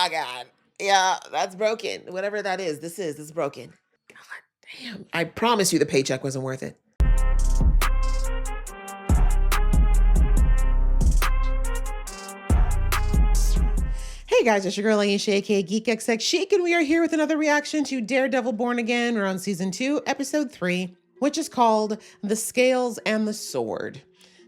my God. Yeah, that's broken. Whatever that is, this is broken. God damn. I promise you the paycheck wasn't worth it. Hey guys, it's your girl Aisha, aka GeekXX Chic, and we are here with another reaction to Daredevil Born Again. We're on season 2, episode 3, which is called The Scales and the Sword.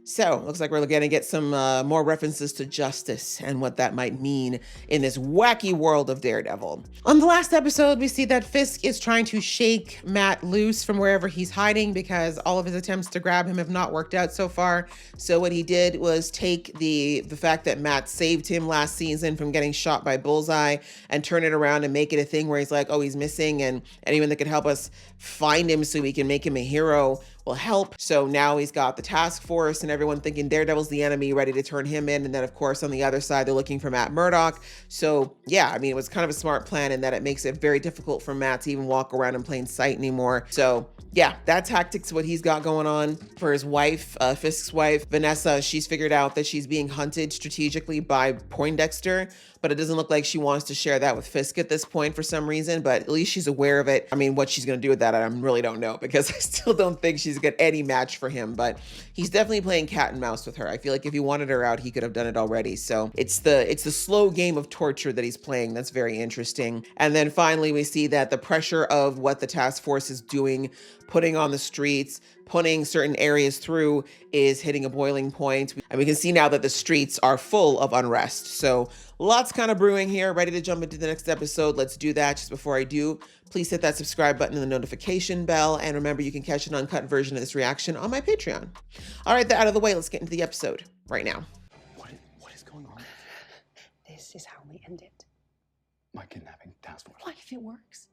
So, looks like we're going to get some more references to justice and what that might mean in this wacky world of Daredevil. On the last episode, we see that Fisk is trying to shake Matt loose from wherever he's hiding because all of his attempts to grab him have not worked out so far. So what he did was take the fact that Matt saved him last season from getting shot by Bullseye and turn it around and make it a thing where he's like, oh, he's missing, and anyone that could help us find him so we can make him a hero will help. So now he's got the task force and everyone thinking Daredevil's the enemy, ready to turn him in. And then of course on the other side, they're looking for Matt Murdock. So yeah, I mean, it was kind of a smart plan in that it makes it very difficult for Matt to even walk around in plain sight anymore. So yeah, that tactic's what he's got going on. For his wife, Fisk's wife, Vanessa, she's figured out that she's being hunted strategically by Poindexter, but it doesn't look like she wants to share that with Fisk at this point for some reason, but at least she's aware of it. I mean, what she's going to do with that, I really don't know, because I still don't think she's got any match for him, but he's definitely playing cat and mouse with her. I feel like if he wanted her out, he could have done it already. So it's the slow game of torture that he's playing. That's very interesting. And then finally, we see that the pressure of what the task force is doing, putting on the streets, putting certain areas through, is hitting a boiling point. And we can see now that the streets are full of unrest. So lots kind of brewing here, ready to jump into the next episode. Let's do that. Just before I do, please hit that subscribe button and the notification bell. And remember, you can catch an uncut version of this reaction on my Patreon. All right, that out of the way, let's get into the episode right now. What is going on? This is how we end it. My kidnapping task force. What if it works?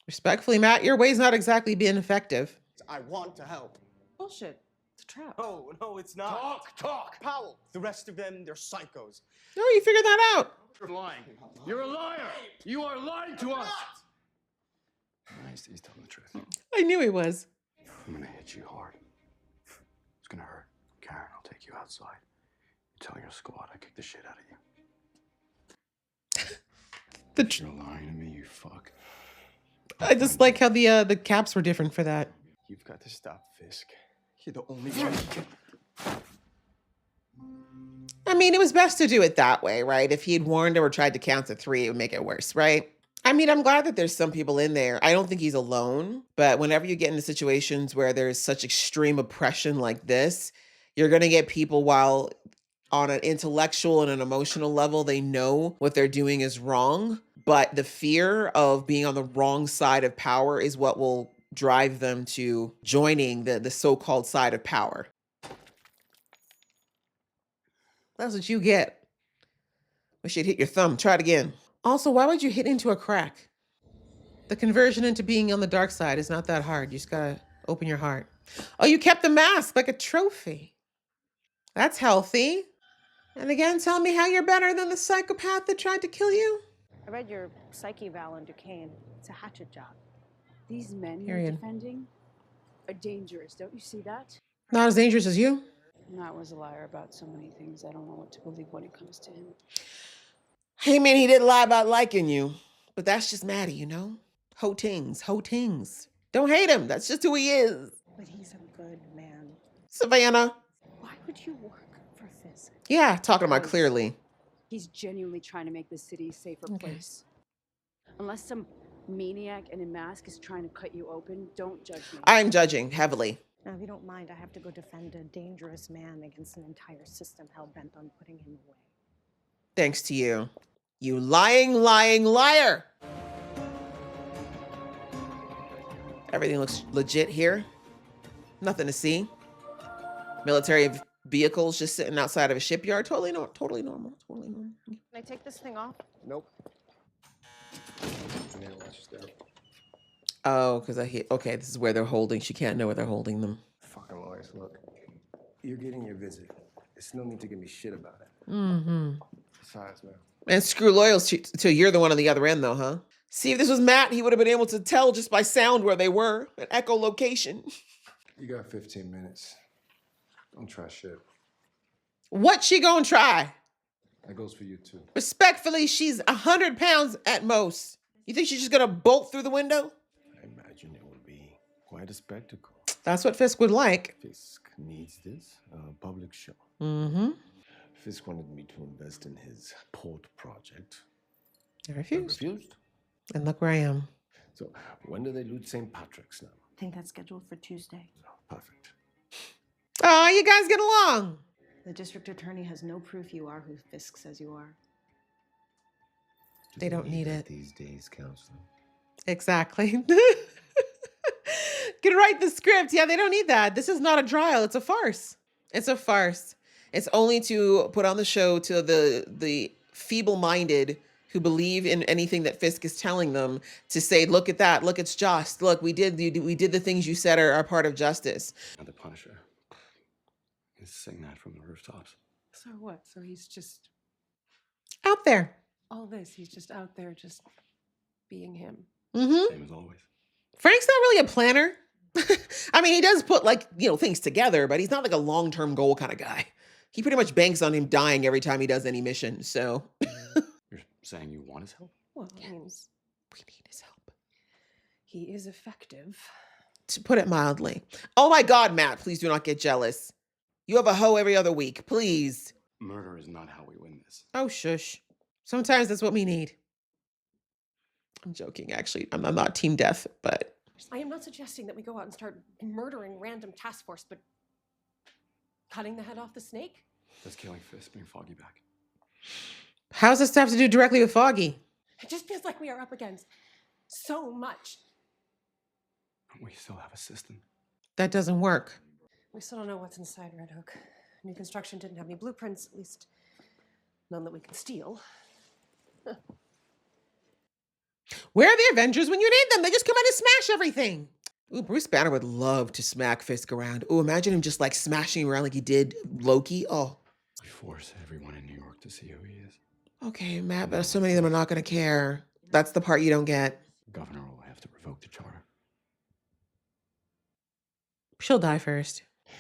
Respectfully, Matt, your way's not exactly being effective. I want to help. Bullshit. It's a trap. No, it's not. Talk! Powell, the rest of them, they're psychos. No, you figured that out. You're lying. You're a liar. You are lying to us. Nice, he's telling the truth. I knew he was. I'm gonna hit you hard. It's gonna hurt. Karen, I'll take you outside. You tell your squad I kicked the shit out of you. You're lying to me, you fuck. I just like how the caps were different for that. You've got to stop Fisk. You're the only one. I mean, it was best to do it that way, right? If he had warned her or tried to count to 3, it would make it worse, right? I mean, I'm glad that there's some people in there. I don't think he's alone, but whenever you get into situations where there's such extreme oppression like this, you're going to get people, while on an intellectual and an emotional level, they know what they're doing is wrong, but the fear of being on the wrong side of power is what will drive them to joining the so-called side of power. That's what you get. Wish you'd hit your thumb. Try it again. Also, why would you hit into a crack? The conversion into being on the dark side is not that hard. You just gotta open your heart. Oh, you kept the mask like a trophy. That's healthy. And again, tell me how you're better than the psychopath that tried to kill you. I read your psyche val in Duquesne. It's a hatchet job. These men Period. you're defending are dangerous. Don't you see that? Not as dangerous as you. Matt was a liar about so many things. I don't know what to believe when it comes to him. Hey, man, he didn't lie about liking you. But that's just Maddie, you know? Ho tings, ho tings. Don't hate him. That's just who he is. But he's a good man. Savannah. Why would you work for Fisk? Yeah, talking about clearly. He's genuinely trying to make the city a safer place. Unless some maniac in a mask is trying to cut you open, don't judge me. I'm judging heavily. Now, if you don't mind, I have to go defend a dangerous man against an entire system hell-bent on putting him away. Thanks to you. You lying, lying liar. Everything looks legit here. Nothing to see. Military vehicles just sitting outside of a shipyard. Totally normal. Totally normal. Can I take this thing off? Nope. Yeah, watch your step. Oh, because I hit. Okay, this is where they're holding. She can't know where they're holding them. Fucking lawyers, look. You're getting your visit. There's no need to give me shit about it. Mm-hmm. Besides, man. And screw loyalty till you're the one on the other end, though, huh? See, if this was Matt, he would have been able to tell just by sound where they were, an echolocation. You got 15 minutes. Don't try shit. What she gonna try? That goes for you too. Respectfully, she's 100 pounds at most. You think she's just gonna bolt through the window? I imagine it would be quite a spectacle. That's what Fisk would like. Fisk needs this public show. Mm-hmm. Fisk wanted me to invest in his port project. I I refused. refused. And look where I am. So when do they loot St. Patrick's now? I think that's scheduled for Tuesday. Oh, perfect. Oh, you guys get along. The district attorney has no proof you are who Fisk says you are. Do They don't need that it. these days, counselor. Exactly. Can write the script. Yeah, they don't need that. This is not a trial. It's a farce. It's a farce. It's only to put on the show to the feeble-minded who believe in anything that Fisk is telling them to say, look at that. Look, it's just. Look, we did the things you said are part of justice. Now the Punisher. He's saying that from the rooftops. So what? So he's just Out there. all this. He's just out there, just being him. Mm-hmm. Same as always. Frank's not really a planner. I mean, he does put things together, but he's not like a long-term goal kind of guy. He pretty much banks on him dying every time he does any mission. So You're saying you want his help? Well, I mean, we need his help, he is effective. to put it mildly. Oh my God, Matt, please do not get jealous. You have a hoe every other week, please. Murder is not how we win this. Oh, shush. Sometimes that's what we need. I'm joking, actually. I'm not team death, but I am not suggesting that we go out and start murdering random task force, but cutting the head off the snake? Does killing Fisk bring Foggy back? how's this have to do directly with Foggy? It just feels like we are up against so much. We still have a system. That doesn't work. We still don't know what's inside Red Hook. New construction didn't have any blueprints, at least none that we can steal. Where are the Avengers when you need them? They just come in and smash everything. Ooh, Bruce Banner would love to smack Fisk around. Ooh, imagine him just like smashing around like he did Loki. Oh. We force everyone in New York to see who he is. Okay, Matt, but so many of them are not going to care. That's the part you don't get. Governor will have to revoke the charter. She'll die first. I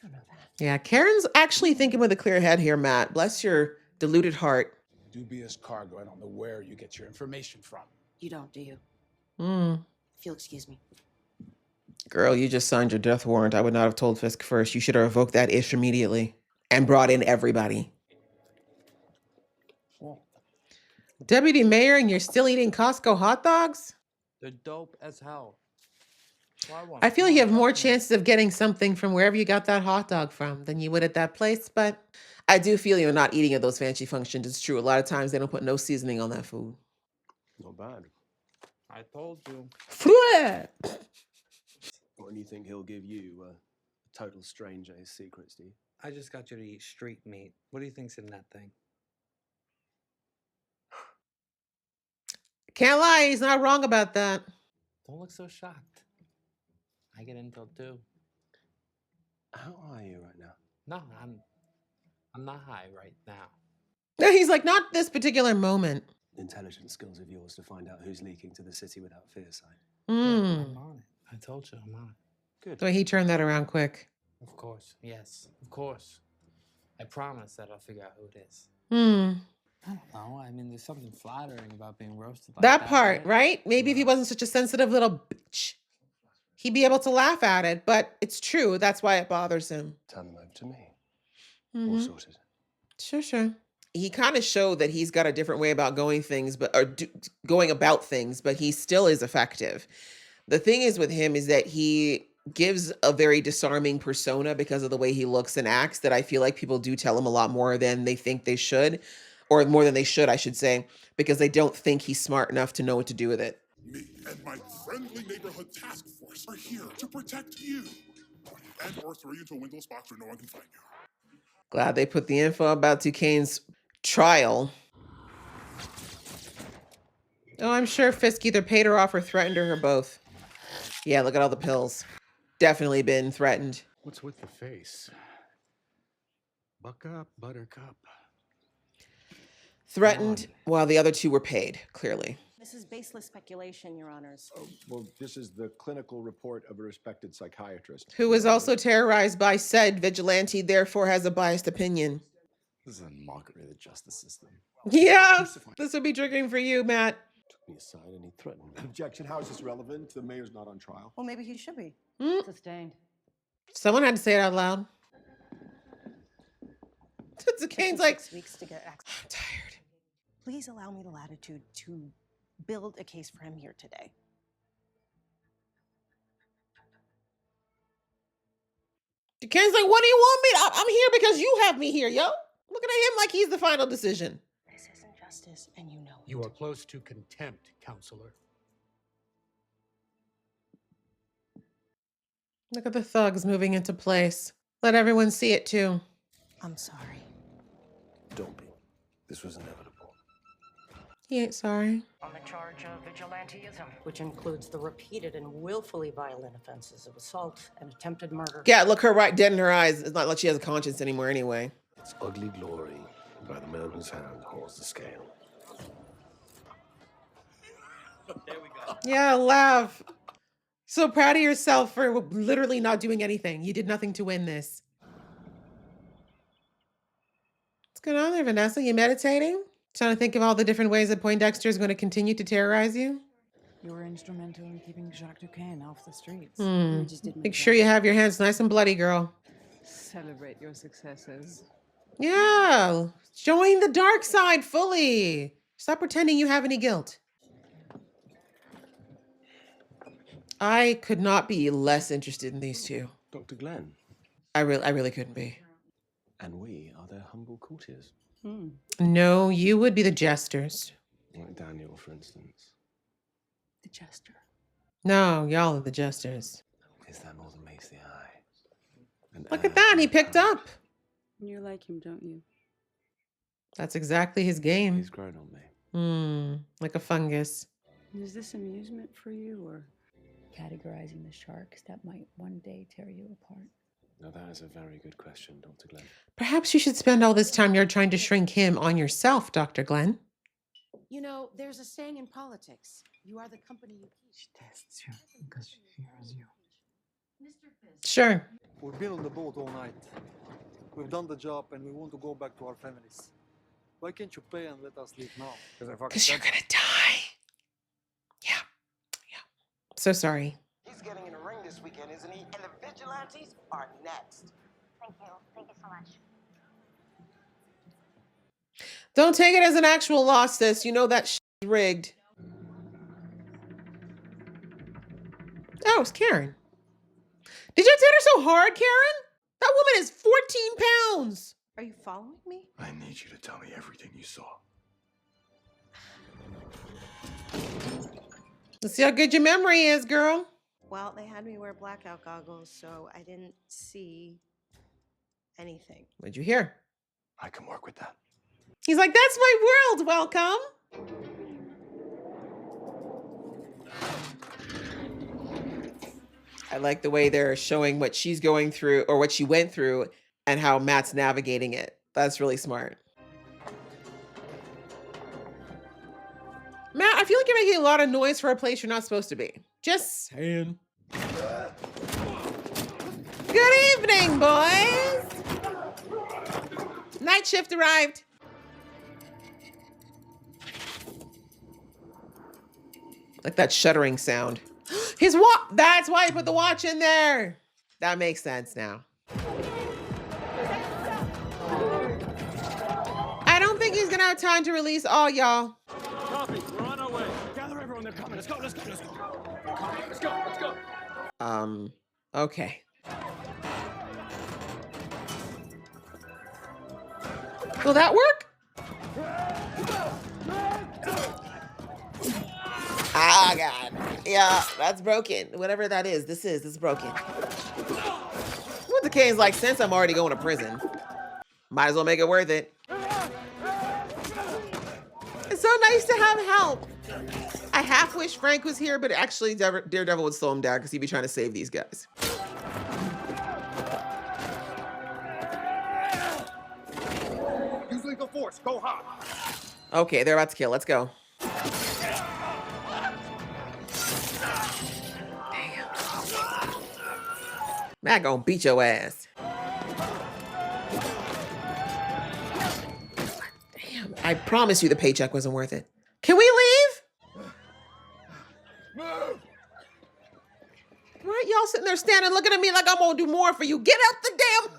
don't know that. Yeah, Karen's actually thinking with a clear head here, Matt. Bless your deluded heart. Dubious cargo. I don't know where you get your information from. You don't, do you? If you'll excuse me. Girl, you just signed your death warrant. I would not have told Fisk first. You should have revoked that ish immediately and brought in everybody. Deputy Mayor, and you're still eating Costco hot dogs? They're dope as hell. I feel like you have more chances of getting something from wherever you got that hot dog from than you would at that place, but I do feel you're not eating at those fancy functions. It's true. A lot of times they don't put no seasoning on that food. Not bad. I told you. Fleur! What do you think he'll give you? A total stranger his secrets, do you? I just got you to eat street meat. What do you think's in that thing? Can't lie, he's not wrong about that. Don't look so shocked. I get intel too. How are you right now? No, I'm not high right now. No, he's like, not this particular moment. Intelligence skills of yours to find out who's leaking to the city without Fearside. Yeah, I'm on it. I told you I'm on it. Good. The way he turned that around quick. Of course, yes, of course. I promise that I'll figure out who it is. I don't know. I mean, there's something flattering about being roasted like That part, right? Maybe if he Yeah. wasn't such a sensitive little bitch, he'd be able to laugh at it, but it's true. That's why it bothers him. Turn them over to me. All Mhm. sorted. Sure. He kind of showed that he's got a different way about going going about things, but he still is effective. The thing is with him is that he gives a very disarming persona because of the way he looks and acts, that I feel like people do tell him a lot more than they think they should, or more than they should, I should say, because they don't think he's smart enough to know what to do with it. Me and my friendly neighborhood task force are here to protect you. And or throw you into a windowless box where no one can find you. Glad they put the info about Duquesne's trial. Oh, I'm sure Fisk either paid her off or threatened her or both. Yeah, look at all the pills. Definitely been threatened. What's with the face? Buck up, buttercup. Threatened while the other two were paid, clearly. This is baseless speculation, Your Honors. Well, this is the clinical report of a respected psychiatrist. Who was also terrorized by said vigilante, therefore has a biased opinion. This is a mockery of the justice system. Yeah, this would be triggering for you, Matt. Took me aside and he threatened me. Objection. How is this relevant? The mayor's not on trial. Well, maybe he should be. Sustained. Someone had to say it out loud. Kane's like, 6 weeks to get access. I'm tired. Please allow me the latitude to build a case for him here today. Kane's like, what do you want me to? I'm here because you have me here, yo. Looking at him like he's the final decision. This isn't justice, and you know it. You are close to contempt, counselor. Look at the thugs moving into place. Let everyone see it too. I'm sorry. Don't be. This was inevitable. He ain't sorry. On the charge of vigilanteism, which includes the repeated and willfully violent offenses of assault and attempted murder. Yeah, look her right dead in her eyes. It's not like she has a conscience anymore anyway. It's ugly glory by the man whose hand holds the scale. There we go. Yeah, laugh. So proud of yourself for literally not doing anything. You did nothing to win this. What's going on there, Vanessa? You meditating? Trying to think of all the different ways that Poindexter is going to continue to terrorize you? You were instrumental in keeping Jacques Duquesne off the streets. Make sure you have your hands nice and bloody, girl. Celebrate your successes. Yeah. Join the dark side fully. Stop pretending you have any guilt. I could not be less interested in these two. Dr. Glenn. I really couldn't be. And we are their humble courtiers. No, you would be the jesters. Like Daniel, for instance. The jester. No, y'all are the jesters. Is that more than meets the eye? And Look at that, he picked up. You like him, don't you? That's exactly his game. He's grown on me. Like a fungus. Is this amusement for you, or Categorizing the sharks that might one day tear you apart. Now that is a very good question, Dr. Glenn. Perhaps you should spend all this time you're trying to shrink him on yourself, Dr. Glenn. You know, there's a saying in politics. You are the company you keep. She tests you because she fears you. Sure. We've been on the boat all night. We've done the job and we want to go back to our families. Why can't you pay and let us leave now? Because you're going to die. Yeah. So sorry. He's getting in a ring this weekend, isn't he? And the vigilantes are next. Thank you. Thank you so much. Don't take it as an actual loss, sis. You know that shit's rigged. Oh, it's Karen. Did you hit her so hard, Karen? That woman is 14 pounds. Are you following me? I need you to tell me everything you saw. Let's see how good your memory is, girl. Well, they had me wear blackout goggles, so I didn't see anything. What'd you hear? I can work with that. He's like, that's my world. Welcome. I like the way they're showing what she's going through or what she went through and how Matt's navigating it. That's really smart. Matt, I feel like you're making a lot of noise for a place you're not supposed to be. Just saying. Good evening, boys. Night shift arrived. Like that shuddering sound. His watch. That's why he put the watch in there. That makes sense now. I don't think he's gonna have time to release all y'all. Copy. We're on our way. Gather everyone. They're coming. Let's go. Let's go. Let's go. Let's go. Let's go. Okay. Will that work? Ah, God. Yeah, that's broken. Whatever that is, this is broken. What the Kane's like, since I'm already going to prison, might as well make it worth it. It's so nice to have help. I half wish Frank was here, but actually Daredevil would slow him down because he'd be trying to save these guys. Use lethal force. Go hard. Okay, they're about to kill. Let's go. Matt gonna beat your ass. I promise you the paycheck wasn't worth it. Can we leave? Move! Why are y'all sitting there standing looking at me like I'm gonna do more for you? Get out the damn...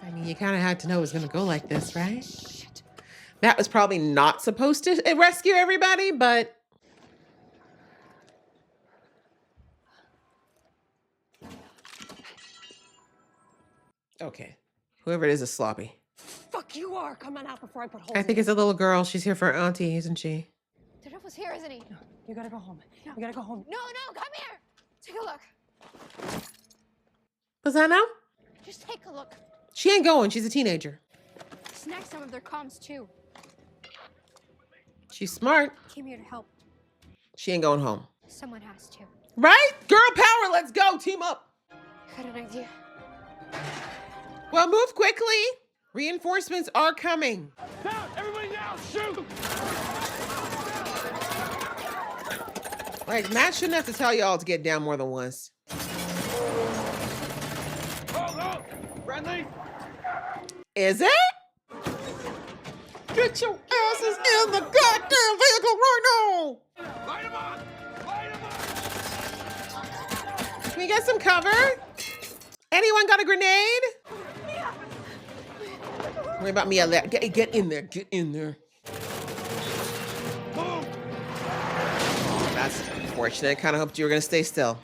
I mean, you kind of had to know it was gonna go like this, right? That was probably not supposed to rescue everybody, but... Okay. Whoever it is sloppy. Fuck you are. Come on out before I put holes I think it's a little girl. She's here for her auntie, isn't she? Daredevil's here, isn't he? No, you gotta go home. No. You gotta go home. No, come here. Take a look. Was that now? Just take a look. She ain't going. She's a teenager. Snag some of their comms, too. She's smart. Came here to help. She ain't going home. Someone has to. Right? Girl power, let's go. Team up. Got an idea. Well, move quickly. Reinforcements are coming. Down! Everybody down! Shoot! Like, Matt shouldn't have to tell y'all to get down more than once. Oh! Friendly! Is it? Get your asses in the goddamn vehicle right now! Light them on! Light them on! Can we get some cover? Anyone got a grenade? Worry about me. Get in there. Get in there. Move! Oh, that's unfortunate. Kind of hoped you were going to stay still.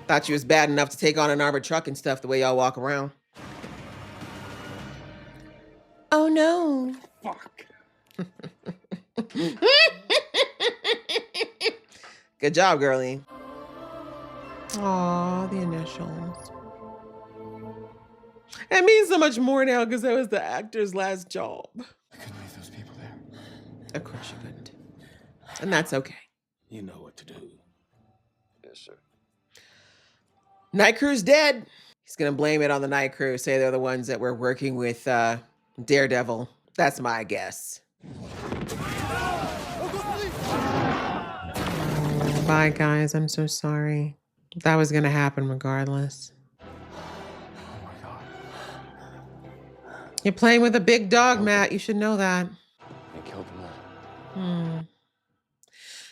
Thought you was bad enough to take on an armored truck and stuff the way y'all walk around. Oh, no. Fuck. Good job, girlie. Aw, the initials. It means so much more now because that was the actor's last job. I couldn't leave those people there. Of course you couldn't. And that's okay. You know what to do. Yes, sir. Night crew's dead. He's going to blame it on the night crew. Say they're the ones that were working with Daredevil. That's my guess. Bye, guys. I'm so sorry. That was going to happen regardless. You're playing with a big dog, Matt. You should know that. They killed them all.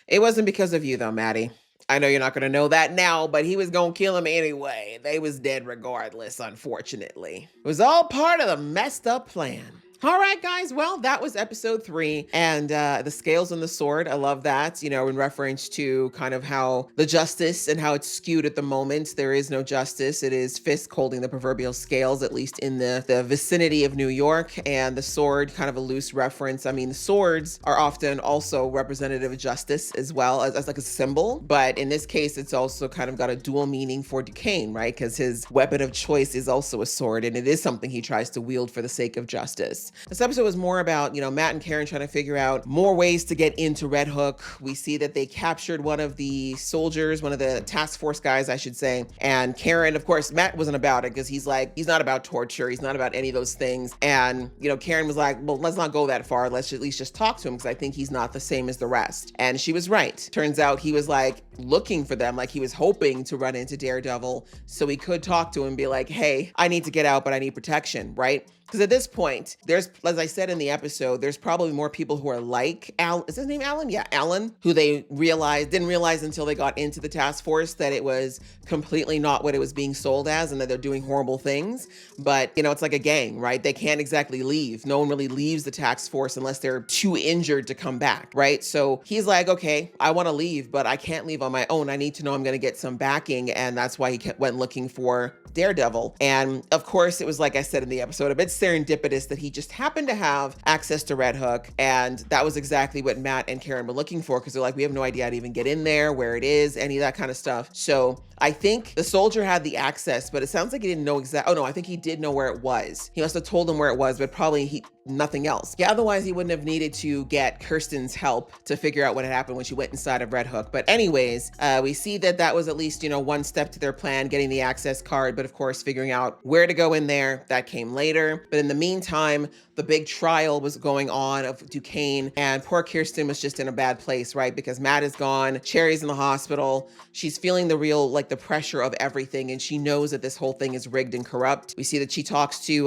It wasn't because of you, though, Maddie. I know you're not going to know that now, but he was going to kill him anyway. They was dead regardless, unfortunately. It was all part of the messed up plan. All right, guys. Well, that was episode 3 and the scales and the sword. I love that, you know, in reference to kind of how the justice and how it's skewed at the moment. There is no justice. It is Fisk holding the proverbial scales, at least in the vicinity of New York, and the sword, kind of a loose reference. I mean, the swords are often also representative of justice as well as like a symbol. But in this case, it's also kind of got a dual meaning for Duquesne, right? Because his weapon of choice is also a sword, and it is something he tries to wield for the sake of justice. This episode was more about, you know, Matt and Karen trying to figure out more ways to get into Red Hook. We see that they captured one of the soldiers, one of the task force guys, I should say. And Karen, of course, Matt wasn't about it because he's like, he's not about torture. He's not about any of those things. And, you know, Karen was like, well, let's not go that far. Let's at least just talk to him because I think he's not the same as the rest. And she was right. Turns out he was like looking for them, like he was hoping to run into Daredevil so he could talk to him and be like, hey, I need to get out, but I need protection, right? Because at this point, there's, as I said in the episode, there's probably more people who are like Al, is his name Alan? Yeah, Alan, who they didn't realize until they got into the task force that it was completely not what it was being sold as and that they're doing horrible things. But, you know, it's like a gang, right? They can't exactly leave. No one really leaves the task force unless they're too injured to come back, right? So he's like, okay, I want to leave, but I can't leave on my own. I need to know I'm going to get some backing. And that's why he went looking for Daredevil. And of course, it was, like I said in the episode, a bit serendipitous that he just happened to have access to Red Hook. And that was exactly what Matt and Karen were looking for, because they're like, we have no idea how to even get in there, where it is, any of that kind of stuff. So I think the soldier had the access, but it sounds like he didn't know exactly. Oh no, I think he did know where it was. He must have told him where it was, but probably nothing else. Yeah, otherwise he wouldn't have needed to get Kirsten's help to figure out what had happened when she went inside of Red Hook. But anyways, we see that was at least, you know, one step to their plan, getting the access card, but of course, figuring out where to go in there, that came later. But in the meantime, the big trial was going on of Duquesne, and poor Kirsten was just in a bad place, right? Because Matt is gone, Cherry's in the hospital. She's feeling the real, like the pressure of everything, and she knows that this whole thing is rigged and corrupt. We see that she talks to,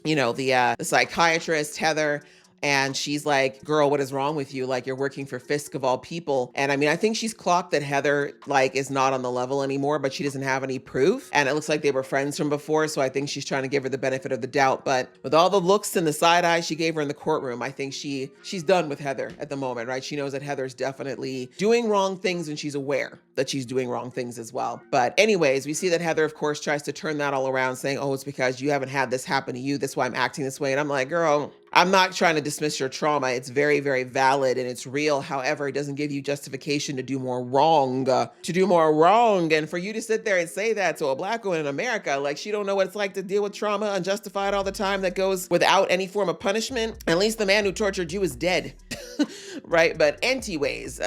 the psychiatrist, Heather, and she's like, girl, what is wrong with you? Like, you're working for Fisk of all people. And I mean, I think she's clocked that Heather, like, is not on the level anymore, but she doesn't have any proof. And it looks like they were friends from before. So I think she's trying to give her the benefit of the doubt. But with all the looks and the side eye she gave her in the courtroom, I think she's done with Heather at the moment, right? She knows that Heather's definitely doing wrong things, and she's aware that she's doing wrong things as well. But anyways, we see that Heather, of course, tries to turn that all around, saying, oh, it's because you haven't had this happen to you. That's why I'm acting this way. And I'm like, girl, I'm not trying to dismiss your trauma. It's very, very valid and it's real. However, it doesn't give you justification to do more wrong, And for you to sit there and say that to a Black woman in America, like she don't know what it's like to deal with trauma unjustified all the time that goes without any form of punishment. At least the man who tortured you is dead. Right? But anyways,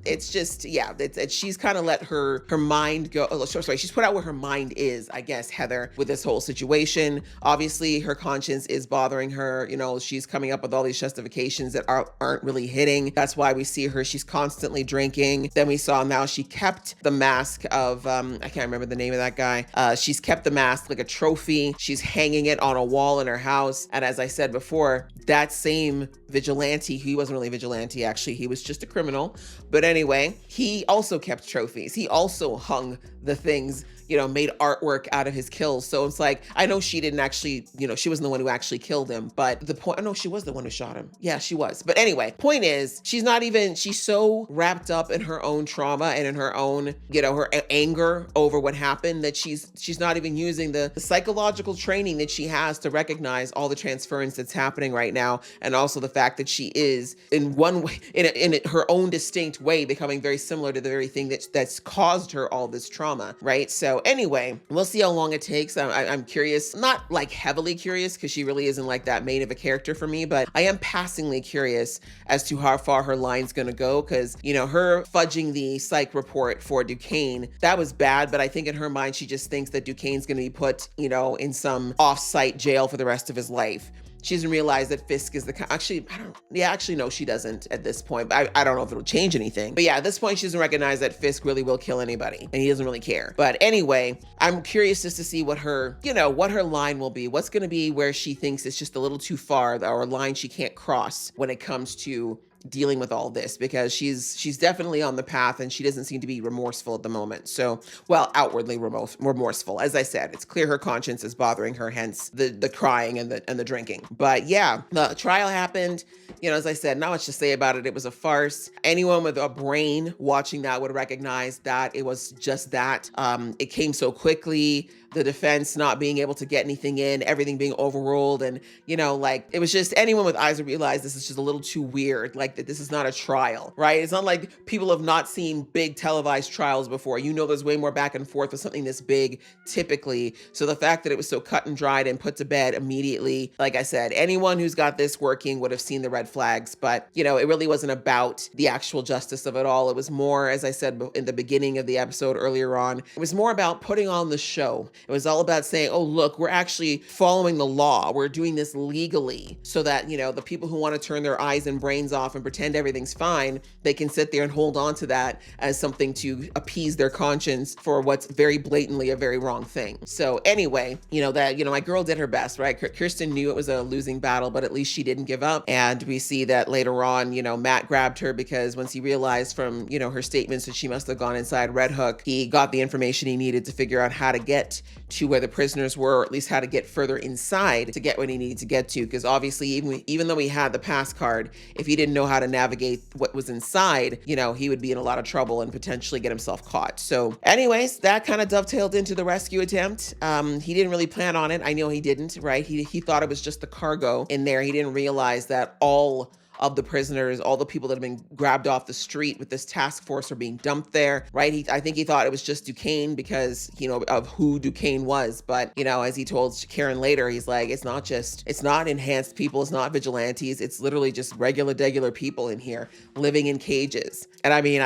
it's just, yeah, she's kind of let her mind go. Oh, sorry, she's put out where her mind is, I guess, Heather, with this whole situation. Obviously, her conscience is bothering her. You know, she's coming up with all these justifications that aren't really hitting. That's why we see her. She's constantly drinking. Then we saw now she kept the mask of, I can't remember the name of that guy. She's kept the mask like a trophy. She's hanging it on a wall in her house. And as I said before, that same vigilante, he wasn't really a vigilante, actually. He was just a criminal. But anyway, he also kept trophies. He also hung the things, made artwork out of his kills. So it's like, I know she didn't actually, she wasn't the one who actually killed him, but the point, no, she was the one who shot him. Yeah, she was. But anyway, point is, she's so wrapped up in her own trauma and in her own, her anger over what happened that she's not even using the psychological training that she has to recognize all the transference that's happening right now. And also the fact that she is in one way, in her own distinct way, becoming very similar to the very thing that's caused her all this trauma, right? So anyway, we'll see how long it takes. I'm curious, not like heavily curious, because she really isn't like that main of a character for me, but I am passingly curious as to how far her line's gonna go, because, her fudging the psych report for Duquesne, that was bad, but I think in her mind, she just thinks that Duquesne's gonna be put, in some off-site jail for the rest of his life. She doesn't realize that Fisk is no, she doesn't at this point. But I don't know if it'll change anything. But yeah, at this point, she doesn't recognize that Fisk really will kill anybody and he doesn't really care. But anyway, I'm curious just to see what her line will be. What's going to be where she thinks it's just a little too far, or a line she can't cross when it comes to dealing with all this, because she's definitely on the path and she doesn't seem to be remorseful at the moment. So, well, outwardly remorseful. As I said, it's clear her conscience is bothering her, hence the crying and the drinking. But yeah, the trial happened. As I said, not much to say about it. It was a farce. Anyone with a brain watching that would recognize that it was just that. It came so quickly. The defense not being able to get anything in, everything being overruled. And, it was just, anyone with eyes would realize this is just a little too weird. Like, that this is not a trial, right? It's not like people have not seen big televised trials before. There's way more back and forth with something this big, typically. So the fact that it was so cut and dried and put to bed immediately, like I said, anyone who's got this working would have seen the red flags. But, it really wasn't about the actual justice of it all. It was more, as I said in the beginning of the episode earlier on, it was more about putting on the show. It was all about saying, oh, look, we're actually following the law. We're doing this legally so that, the people who want to turn their eyes and brains off and pretend everything's fine, they can sit there and hold on to that as something to appease their conscience for what's very blatantly a very wrong thing. So anyway, my girl did her best, right? Kirsten knew it was a losing battle, but at least she didn't give up. And we see that later on, Matt grabbed her because once he realized from, her statements that she must have gone inside Red Hook, he got the information he needed to figure out how to get to where the prisoners were, or at least how to get further inside to get what he needed to get to. Because obviously, even though he had the pass card, if he didn't know how to navigate what was inside, he would be in a lot of trouble and potentially get himself caught. So anyways, that kind of dovetailed into the rescue attempt. He didn't really plan on it. I know he didn't, right? He thought it was just the cargo in there. He didn't realize that all of the prisoners, all the people that have been grabbed off the street with this task force are being dumped there, right? I think he thought it was just Duquesne because, of who Duquesne was. But, as he told Karen later, he's like, it's not enhanced people, it's not vigilantes, it's literally just regular people in here living in cages. And I mean,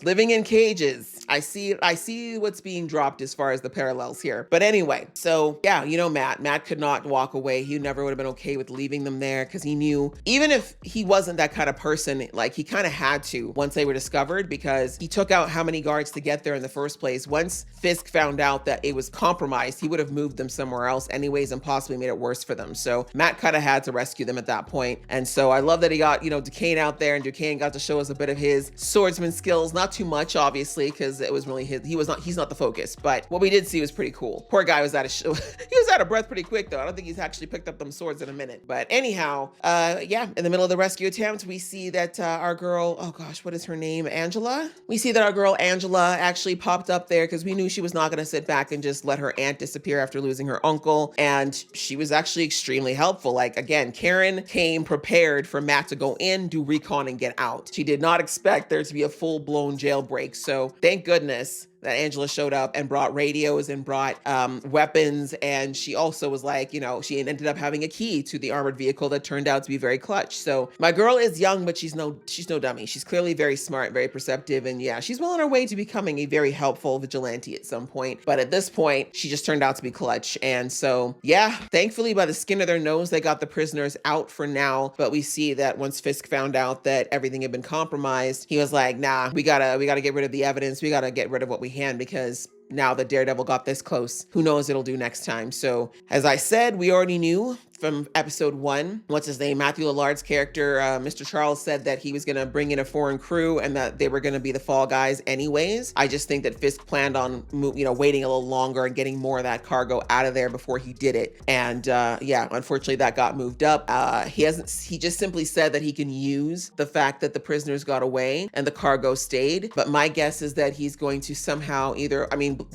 living in cages, I see what's being dropped as far as the parallels here. But anyway, so yeah, Matt could not walk away. He never would have been okay with leaving them there because he knew, even if he wasn't that kind of person, like he kind of had to once they were discovered, because he took out how many guards to get there in the first place. Once Fisk found out that it was compromised, he would have moved them somewhere else anyways and possibly made it worse for them. So Matt kind of had to rescue them at that point. And so I love that he got, Duquesne out there, and Duquesne got to show us a bit of his swordsman skills. Not too much, obviously, because it was really he's not the focus, but what we did see was pretty cool. Poor guy was he was out of breath pretty quick though. I don't think he's actually picked up them swords in a minute. But anyhow, in the middle of the rescue attempt, we see that our girl, oh gosh, what is her name? Angela? We see that our girl Angela actually popped up there because we knew she was not going to sit back and just let her aunt disappear after losing her uncle. And she was actually extremely helpful. Like, again, Karen came prepared for Matt to go in, do recon, and get out. She did not expect there to be a full-blown jailbreak. So thank goodness that Angela showed up and brought radios and brought weapons. And she also was like, she ended up having a key to the armored vehicle that turned out to be very clutch. So my girl is young, but she's no dummy. She's clearly very smart, very perceptive. And yeah, she's well on her way to becoming a very helpful vigilante at some point. But at this point, she just turned out to be clutch. And so, yeah, thankfully by the skin of their nose, they got the prisoners out for now. But we see that once Fisk found out that everything had been compromised, he was like, nah, we gotta get rid of the evidence. We gotta get rid of what we can, because now that Daredevil got this close, who knows what it'll do next time. So as I said, we already knew from episode 1, what's his name? Matthew Lillard's character, Mr. Charles, said that he was going to bring in a foreign crew and that they were going to be the Fall Guys anyways. I just think that Fisk planned on, waiting a little longer and getting more of that cargo out of there before he did it. And unfortunately that got moved up. He just simply said that he can use the fact that the prisoners got away and the cargo stayed. But my guess is that he's going to somehow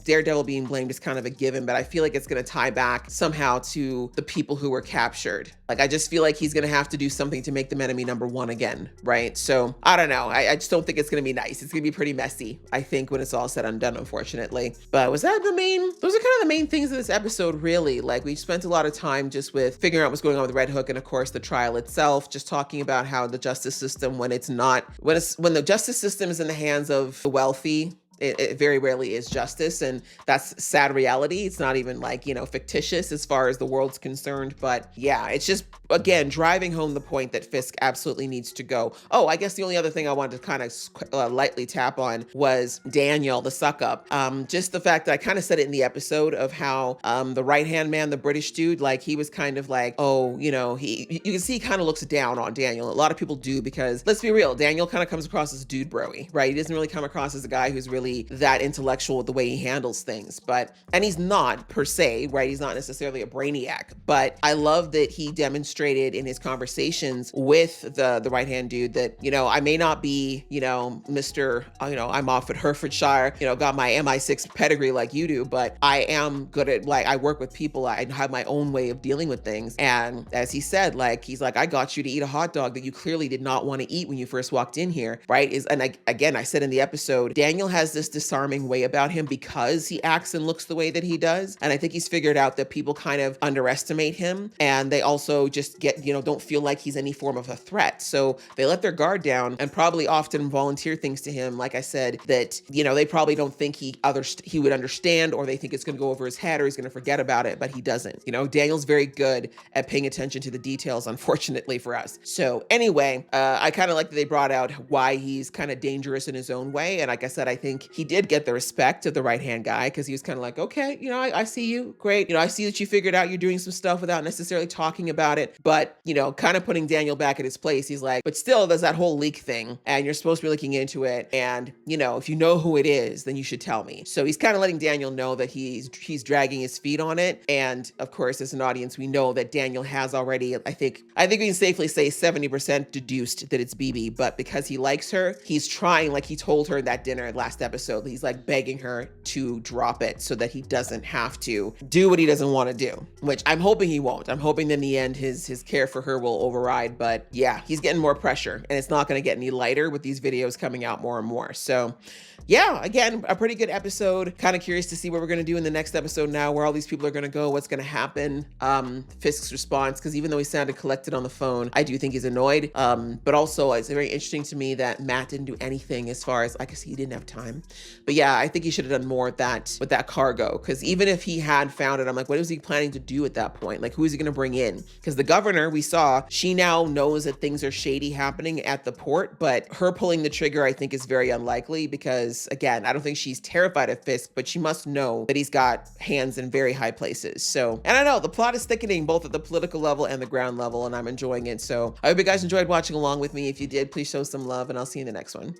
Daredevil being blamed is kind of a given, but I feel like it's going to tie back somehow to the people who were captured. Like, I just feel like he's going to have to do something to make them enemy number one again, right? So I don't know. I just don't think it's going to be nice. It's going to be pretty messy, I think, when it's all said and done, unfortunately. But those are kind of the main things of this episode, really. Like, we spent a lot of time just with figuring out what's going on with Red Hook and, of course, the trial itself, just talking about how the justice system, when the justice system is in the hands of the wealthy, it very rarely is justice, and that's sad reality. It's not even fictitious as far as the world's concerned, but yeah, it's just, again, driving home the point that Fisk absolutely needs to go. Oh, I guess the only other thing I wanted to kind of lightly tap on was Daniel, the suck up. Just the fact that I kind of said it in the episode of how the right-hand man, the British dude, he was kind of like, you can see he kind of looks down on Daniel. A lot of people do, because let's be real, Daniel kind of comes across as dude broy, right? He doesn't really come across as a guy who's really that intellectual with the way he handles things, and he's not per se, right? He's not necessarily a brainiac, but I love that he demonstrated in his conversations with the right-hand dude that, I may not be, Mr., I'm off at Herefordshire, got my MI6 pedigree like you do, but I am good at, I work with people. I have my own way of dealing with things. And as he said, he's like, I got you to eat a hot dog that you clearly did not want to eat when you first walked in here, right? I said in the episode, Daniel has this disarming way about him because he acts and looks the way that he does. And I think he's figured out that people kind of underestimate him, and they also just don't feel like he's any form of a threat. So they let their guard down and probably often volunteer things to him, like I said, that, they probably don't think he would understand, or they think it's going to go over his head, or he's going to forget about it, but he doesn't. Daniel's very good at paying attention to the details, unfortunately for us. So anyway, I kind of like that they brought out why he's kind of dangerous in his own way. And like I said, I think he did get the respect of the right-hand guy, because he was kind of like, okay, I see you. Great. I see that you figured out you're doing some stuff without necessarily talking about it. But, kind of putting Daniel back at his place. He's like, but still, there's that whole leak thing, and you're supposed to be looking into it. And, if you know who it is, then you should tell me. So he's kind of letting Daniel know that he's dragging his feet on it. And of course, as an audience, we know that Daniel has already, I think we can safely say 70% deduced that it's BB, but because he likes her, he's trying, like he told her in that dinner last episode, episode. He's like begging her to drop it so that he doesn't have to do what he doesn't want to do, which I'm hoping he won't. I'm hoping that in the end his care for her will override, but yeah, he's getting more pressure and it's not going to get any lighter with these videos coming out more and more. So yeah, again, a pretty good episode. Kind of curious to see what we're going to do in the next episode now, where all these people are going to go, what's going to happen. Fisk's response, because even though he sounded collected on the phone, I do think he's annoyed. But also it's very interesting to me that Matt didn't do anything as far as, I guess he didn't have time. But yeah, I think he should have done more with that cargo, because even if he had found it, I'm like, what was he planning to do at that point? Like, who is he going to bring in? Because the governor, we saw, she now knows that things are shady happening at the port, but her pulling the trigger, I think, is very unlikely because, again, I don't think she's terrified of Fisk, but she must know that he's got hands in very high places. So, and I know the plot is thickening both at the political level and the ground level, and I'm enjoying it. So I hope you guys enjoyed watching along with me. If you did, please show some love, and I'll see you in the next one.